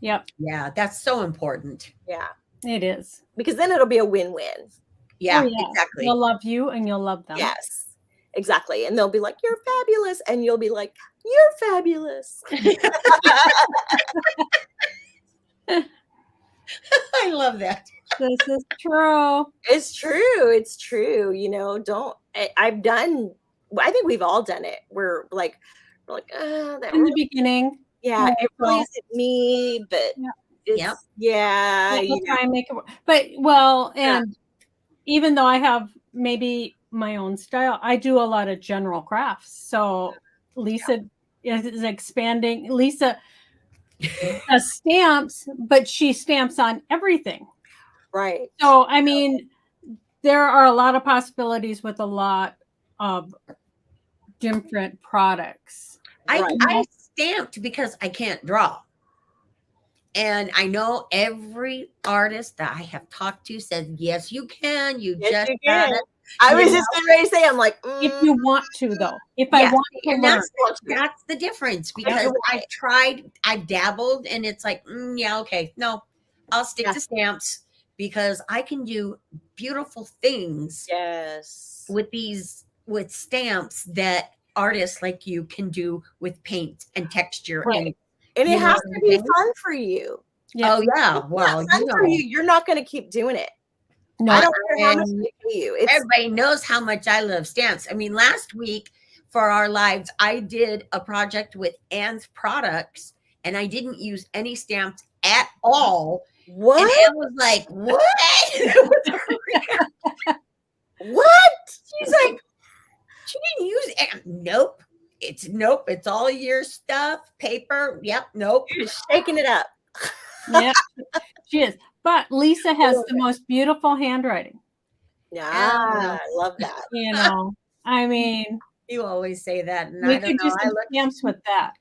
Yep, Yeah. That's so important. Yeah. it is. Because then it'll be a win-win. Yeah, Oh yeah, exactly. they'll love you and you'll love them. Yes. Exactly. And they'll be like, "You're fabulous." And you'll be like, "You're fabulous." I love that. This is true. It's true. It's true. You know, don't I've done, I think we've all done it. We're like, that In the really, beginning, yeah, when it we're really girls, isn't me, but yeah, Yep. it's, yeah, yeah, you we'll know, try and make it work. But well, yeah, and even though I have maybe my own style, I do a lot of general crafts. So Lisa is expanding. Lisa does stamps, but she stamps on everything. right. So I mean, there are a lot of possibilities with a lot of different products. I Right. I stamped because I can't draw. And I know every artist that I have talked to says, yes, you can. You Yes, just you can. gotta, I you was know, just getting ready to say, I'm like, If you want to, though, if I yes. want to And learn, that's the difference, You're because right. I've tried, I've dabbled, and it's like, yeah, okay, no, I'll stick Yeah. to stamps, because I can do beautiful things Yes. with stamps that artists like you can do with paint and texture. Right. And You it know has what to I'm be saying? fun for you. yes, Oh yeah, If it's well, not fun for you, you're not going to keep doing it. no, I don't care how much and they pay you. It's everybody knows how much I love stamps. I mean, last week for our lives, I did a project with Anne's products, and I didn't use any stamps at all. And what? Anne was like, "What?" What? She's like, "She didn't use it." Nope. It's all your stuff, paper. Yep. Nope. You're shaking it up. yeah, she is. But Lisa has love the most beautiful handwriting. Yeah, Yeah. I love that. You know, I mean, You always say that, and we I don't could do know. some stamps with that.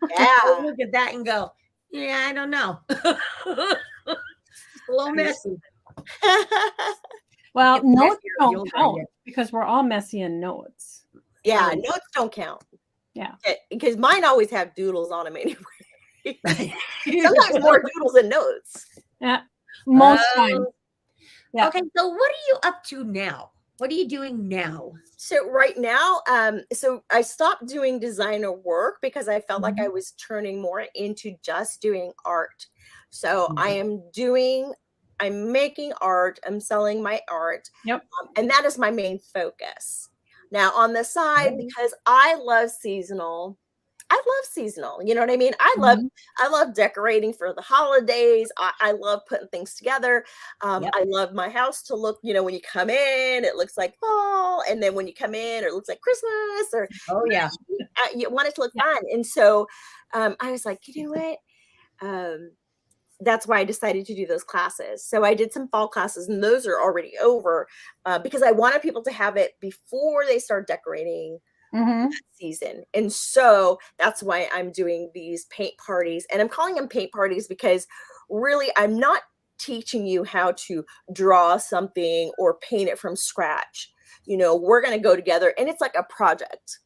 Yeah. I look at that and go, "Yeah, I don't know." It's a little messy. Well, Get notes messier, don't you'll count find it. because we're all messy in notes. Yeah, Oh, notes don't count. Yeah. Because mine always have doodles on them anyway. yeah. Sometimes more doodles than notes. Yeah, most times. Oh, Yeah. okay, so what are you up to now? What are you doing now? So right now, so I stopped doing designer work because I felt like I was turning more into just doing art. So I'm making art, I'm selling my art, Yep. and that is my main focus. Now on the side, Mhm. because I love seasonal, you know what I mean? Mhm. I love decorating for the holidays. I love putting things together. Yep. I love my house to look, you know, when you come in, it looks like fall, and then when you come in, it looks like Christmas, or Oh yeah. you want it to look Yeah. fun. And so I was like, you know what? That's why I decided to do those classes. So I did some fall classes, and those are already over because I wanted people to have it before they start decorating Mhm. that season. And so that's why I'm doing these paint parties. And I'm calling them paint parties because really I'm not teaching you how to draw something or paint it from scratch. You know, we're going to go together, and it's like a project.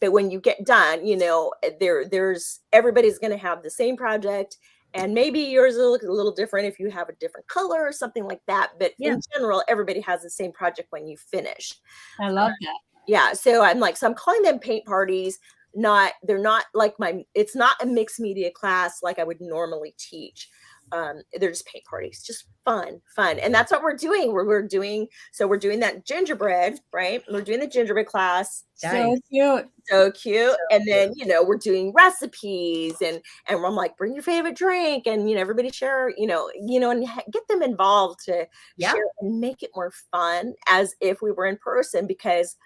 But when you get done, you know, there's everybody's going to have the same project, and maybe yours will look a little different if you have a different color or something like that. But Yeah. in general, everybody has the same project when you finish. I love that. Yeah, so I'm calling them paint parties. They're not like it's not a mixed media class like I would normally teach. they're just paint parties, just fun. And that's what we're doing. We're doing that gingerbread, right? We're doing the gingerbread class. So cute. So cute. And then, we're doing recipes and I'm like, bring your favorite drink and, everybody share, and get them involved to share and make it more fun as if we were in person, because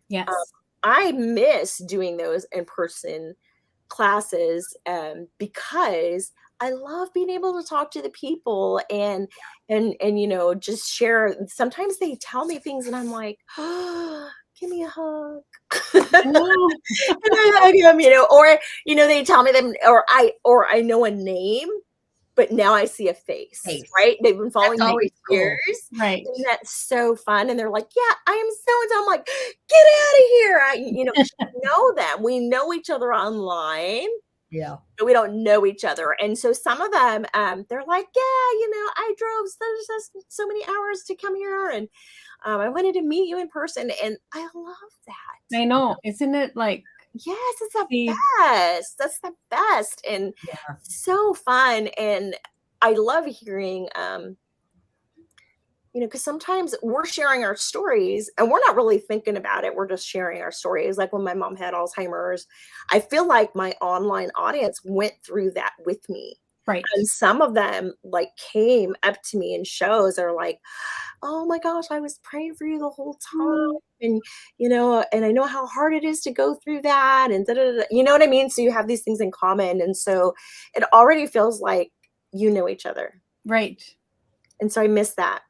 yes, I miss doing those in-person classes because I love being able to talk to the people and just share. Sometimes they tell me things and I'm like, oh, give me a hug. And I hug them, or they tell me them, or I know a name, but now I see a face. Right? They've been following me for years. Right. And that's so fun. And they're like, yeah, I am so and so. I'm like, get out of here. We know them. We know each other online. Yeah. But we don't know each other. And so some of them, they're like, yeah, I drove so many hours to come here. And I wanted to meet you in person. And I love that. I know. Isn't it like, yes, it's the best. That's the best. And so fun. And I love hearing, because sometimes we're sharing our stories and we're not really thinking about it. We're just sharing our stories. Like when my mom had Alzheimer's, I feel like my online audience went through that with me. right? And some of them like came up to me in shows. They're like, oh my gosh, I was praying for you the whole time. And, and I know how hard it is to go through that. And you know what I mean? So you have these things in common. And so it already feels like you know each other. Right. And so I miss that.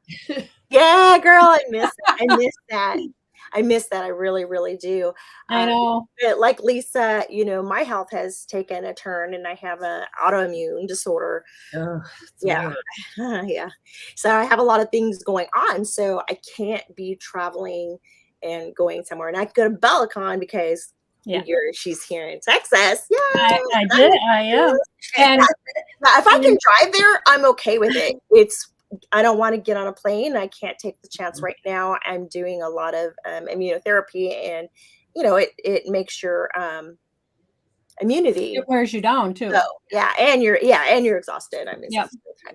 Yeah, girl, I miss that. I miss that. I miss that. I really, really do. I know. But like Lisa, my health has taken a turn and I have an autoimmune disorder. Yeah. Yeah. So I have a lot of things going on. So I can't be traveling and going somewhere. And I go to BellaCon because she's here in Texas. Yeah. I am. And if I can drive there, I'm okay with it. I don't want to get on a plane. I can't take the chance right now. I'm doing a lot of immunotherapy, and it makes your immunity. It wears you down too. So, and you're exhausted. I mean,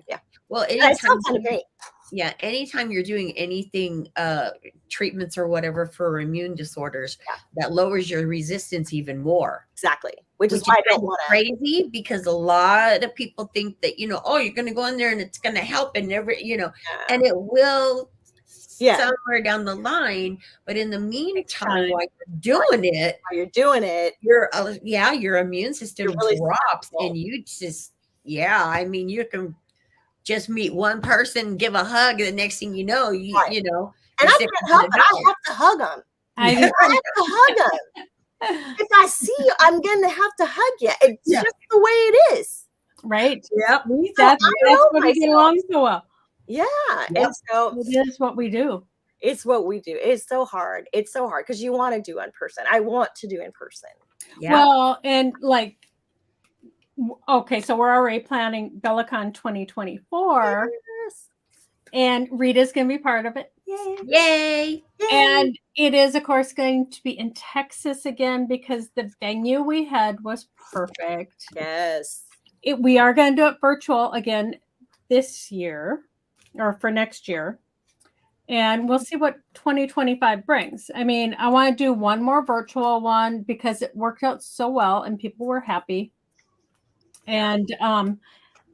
yeah. Well, anytime you're doing anything, treatments or whatever for immune disorders, that lowers your resistance even more. Exactly. Which is why I don't want to. Crazy, because a lot of people think that, you're going to go in there and it's going to help and and it will somewhere down the line. But in the meantime, while you're doing it, your immune system really drops and you just, you can just meet one person, give a hug, and the next thing you know, and I can't help it. I have to hug them. I have to hug them. If I see you, I'm going to have to hug you. It's just the way it is. Right. Yep. That's what we get along so well. Yeah. Yep. And so it is what we do. It's what we do. It's so hard. It's so hard because you want to do in person. I want to do in person. Yeah. Well, and okay, so we're already planning BellaCon 2024. Yes. And Rita's going to be part of it. Yay. And it is, of course, going to be in Texas again because the venue we had was perfect. Yes. We are going to do it virtual again this year or for next year. And we'll see what 2025 brings. I mean, I want to do one more virtual one because it worked out so well and people were happy. And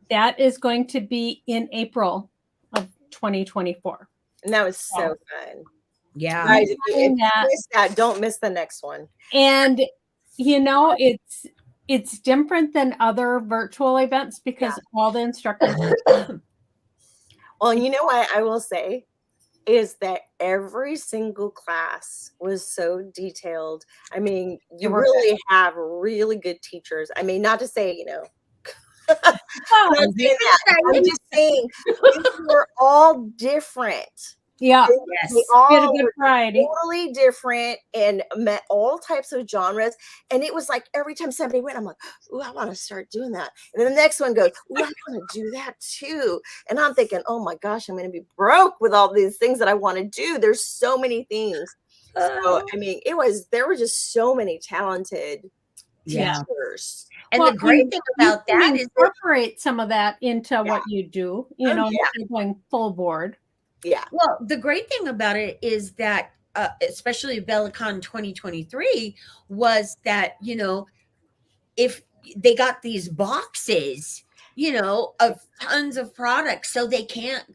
that is going to be in April of 2024. And that was so fun. Yeah. Guys, if you miss that, don't miss the next one. And, it's different than other virtual events because all the instructors. Well, you know what I will say is that every single class was so detailed. I mean, you really have really good teachers. I mean, not to say, I'm just saying we were all different. Yeah, they all good variety. Totally different and met all types of genres. And it was like every time somebody went, I'm like, "Ooh, I want to start doing that." And then the next one goes, "Ooh, I want to do that too." And I'm thinking, "Oh my gosh, I'm going to be broke with all these things that I want to do." There's so many things. So I mean, there were just so many talented teachers. And Well, the great and thing you about can that is that, incorporate some of that into what you do, Oh, instead yeah. of going full board. Yeah. well, the great thing about it is that, especially BellaCon 2023, was that, if they got these boxes, of tons of products, so they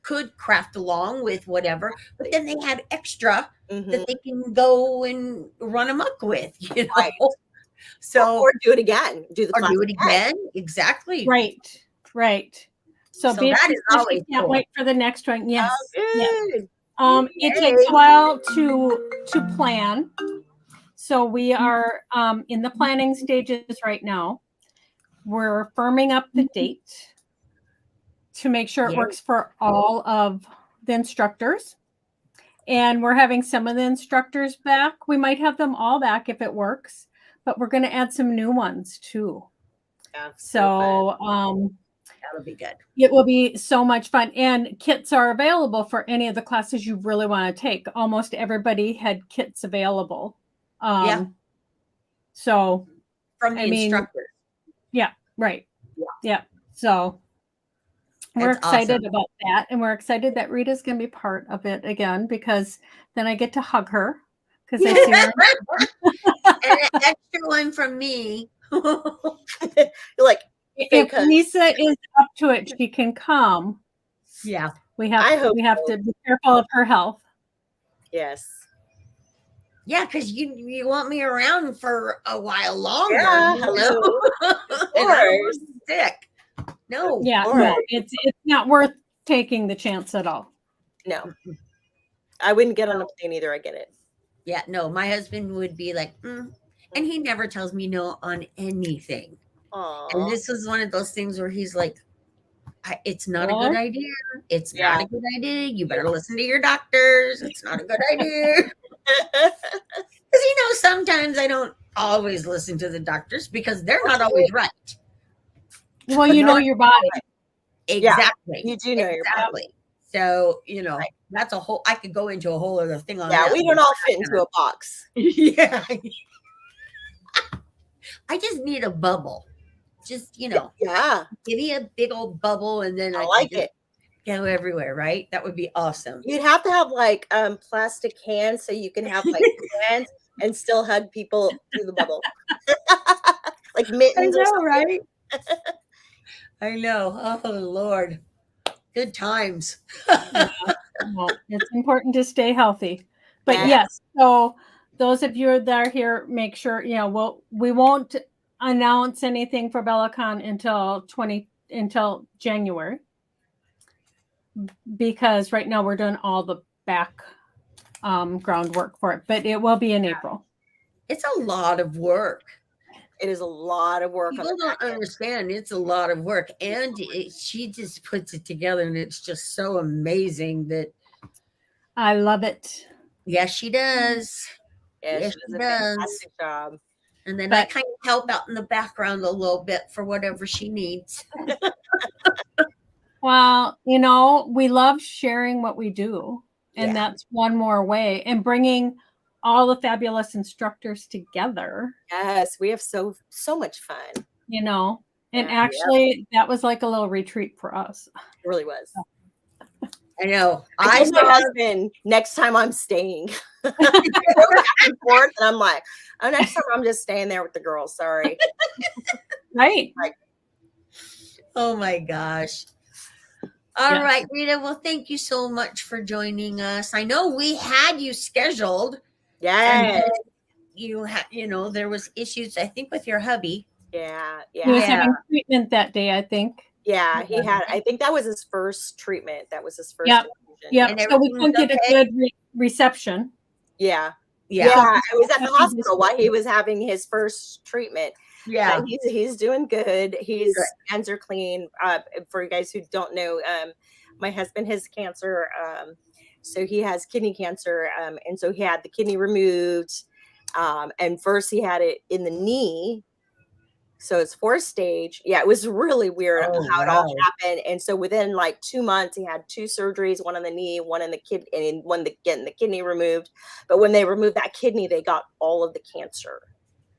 could craft along with whatever, but then they had extra Mhm. that they can go and run amok with, Right. So, Or do it again. Do the or class do it again. Exactly. Right. So So be that is she always can't cool. wait for the next one. Yes. Yes. Good. It takes a while to plan. So we are in the planning stages right now. We're firming up the date to make sure it Yay. works for all of the instructors. And we're having some of the instructors back. We might have them all back if it works, but we're going to add some new ones too. Yeah, So That'll be good. it will be so much fun. And kits are available for any of the classes you really want to take. Almost everybody had kits available. Yeah. So, From the instructors. Yeah, right. Yeah. Yeah. So we're That's excited awesome. about that. And we're excited that Rita's going to be part of it again, because then I get to hug her because I see her. And an extra one from me. You're like, If Lisa is up to it, she can come. Yeah. We have I hope we have so. to be careful of her health. Yes. Yeah, because you want me around for a while longer. Yeah, you hello. know? Of And I don't course. want to be sick. No. Yeah, All no, right. it's not worth taking the chance at all. No. I wouldn't get on a plane either. I get it. Yeah, no. My husband would be like, and he never tells me no on anything. Aw. And this was one of those things where he's like, it's not a Well, good idea. It's Yeah. not a good idea. You better listen to your doctors. It's not a good idea. Because, sometimes I don't always listen to the doctors because they're not always right. well, you know your body. Exactly. You do know your body. Exactly. So, Right. that's I could go into a whole other thing on Yeah, that. we don't all fit into a box. Yeah. I just need a bubble. Just, Yeah. give me a big old bubble and then I I like can it. go everywhere, right? That would be awesome. You'd have to have like plastic hands so you can have like hands and still hug people through the bubble. Like I mittens or know, something. right? I know. Oh, Lord. Good times. Well, it's important to stay healthy. But Yeah. yes, so those of you that are here, make sure, we won't announce anything for BellaCon until January, because right now we're doing all the back groundwork for it, but it will be in April. It's a lot of work. It is a lot of work. People don't understand. It's a lot of work. And she just puts it together and it's just so amazing that. I love it. Yes, she does. Yes, she does a fantastic job. And then I kind of help out in the background a little bit for whatever she needs. Well, we love sharing what we do. And that's one more way. And bringing all the fabulous instructors together. Yes, we have so much fun. And actually that was like a little retreat for us. It really was. I know. I told my husband, next time I'm staying. Back and forth, and I'm like, next time I'm just staying there with the girls. Sorry. Right. Oh my gosh. All right, Rita. Well, thank you so much for joining us. I know we had you scheduled. Yes. You had, there was issues, I think, with your hubby. Yeah. He was having treatment that day, I think. Yeah, he had. I think that was his first treatment. That was his first. Yeah. So we couldn't get a good reception. Yeah. I was at the hospital while he was having his first treatment. Yeah, he's doing good. His hands are clean. For you guys who don't know, my husband has cancer. So he has kidney cancer, and so he had the kidney removed. And first he had it in the knee. So it's 4th stage. Yeah, it was really weird how it all happened. And so within like 2 months, he had 2 surgeries, one on the knee, one in the kidney, and one getting the kidney removed. But when they removed that kidney, they got all of the cancer.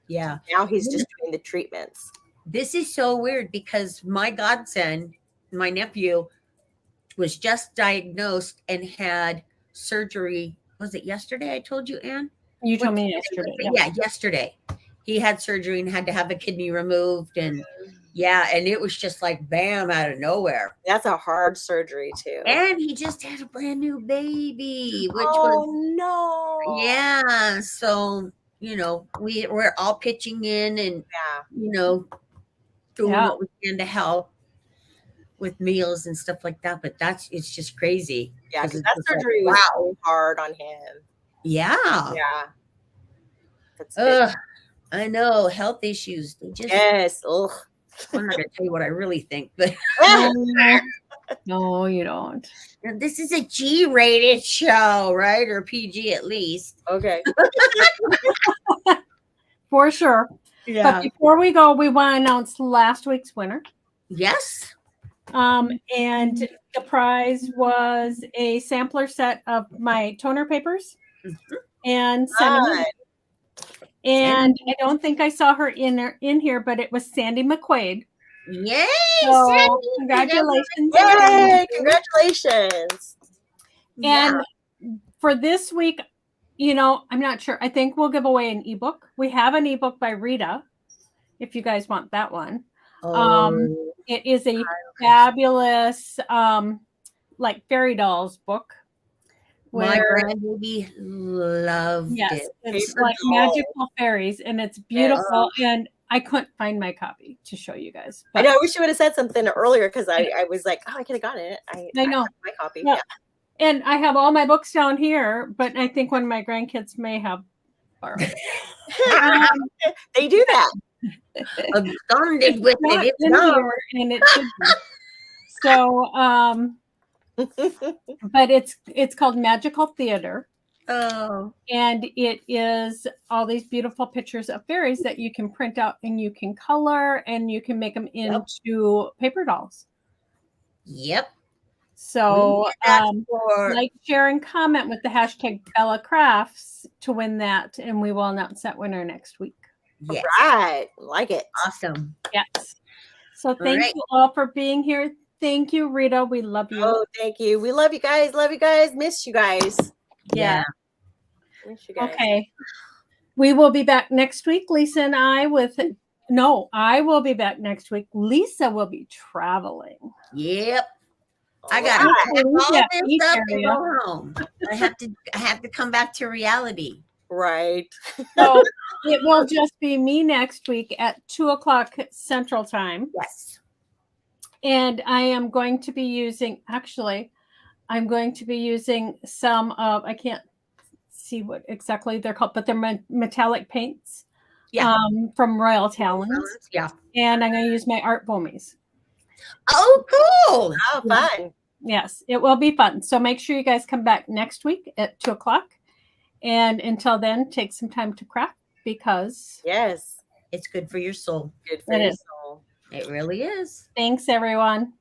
Yeah. Now he's just doing the treatments. this is so weird because my godson, my nephew, was just diagnosed and had surgery. Was it yesterday? I told you, Anne? You told What me day yesterday. was it? Yeah. Yeah, yesterday. He had surgery and had to have a kidney removed. And yeah, and it was just like bam out of nowhere. That's a hard surgery too. And he just had a brand new baby, which Oh was, no. yeah. So, you know, we're all pitching in and, Yeah. you know, doing Yeah. what we can to help with meals and stuff like that. But it's just crazy. Yeah, 'Cause because it's that just like, surgery was wow. so hard on him. Yeah. Yeah. That's Ugh, I know. Health issues. They just, yes. Ugh. I'm not going to tell you what I really think, but No, you don't. this is a G-rated show, right? Or PG at least. Okay. For sure. But before we go, we want to announce last week's winner. Yes. And the prize was a sampler set of my toner papers and cinnamon. And I don't think I saw her in here, but it was Sandy McQuaid. Yay! So Sandy, congratulations. Yay! Congratulations. And for this week, you know, I'm not sure. I think we'll give away an ebook. We have an ebook by Rita, if you guys want that one. It is a fabulous like fairy dolls book. My grandbaby loved it. It's like magical fairies, and it's beautiful. And I couldn't find my copy to show you guys. I know. I wish you would have said something earlier because I was like, oh, I could have gotten it. I know have my copy. Yeah. And I have all my books down here, but I think one of my grandkids may have borrowed it. They do that. Absconded with Not it. It's in gone. here, and it should be. So, but it's called Magical Theater. Oh. And it is all these beautiful pictures of fairies that you can print out and you can color and you can make them into paper dolls. Yep. So like, share, and comment with the hashtag Bella Crafts to win that, and we will announce that winner next week. Yes. Right. Like it. Awesome. Yes. So thank you all for being here. Thank you, Rita. We love you. Oh, thank you. We love you guys. Love you guys. Miss you guys. Yeah. Miss you guys. Okay. We will be back next week. Lisa and I I will be back next week. Lisa will be traveling. Yep. I got all this stuff to go home. I have to come back to reality. Right. So it will just be me next week at 2:00 Central Time. Yes. And I am going to be using, some of, I can't see what exactly they're called, but they're metallic paints from Royal Talons. Yeah. And I'm going to use my art foamies. Oh, cool. Oh, fun. Yes, it will be fun. So make sure you guys come back next week at 2:00. And until then, take some time to craft, because yes, it's good for your soul. Good for your soul. It really is. Thanks, everyone.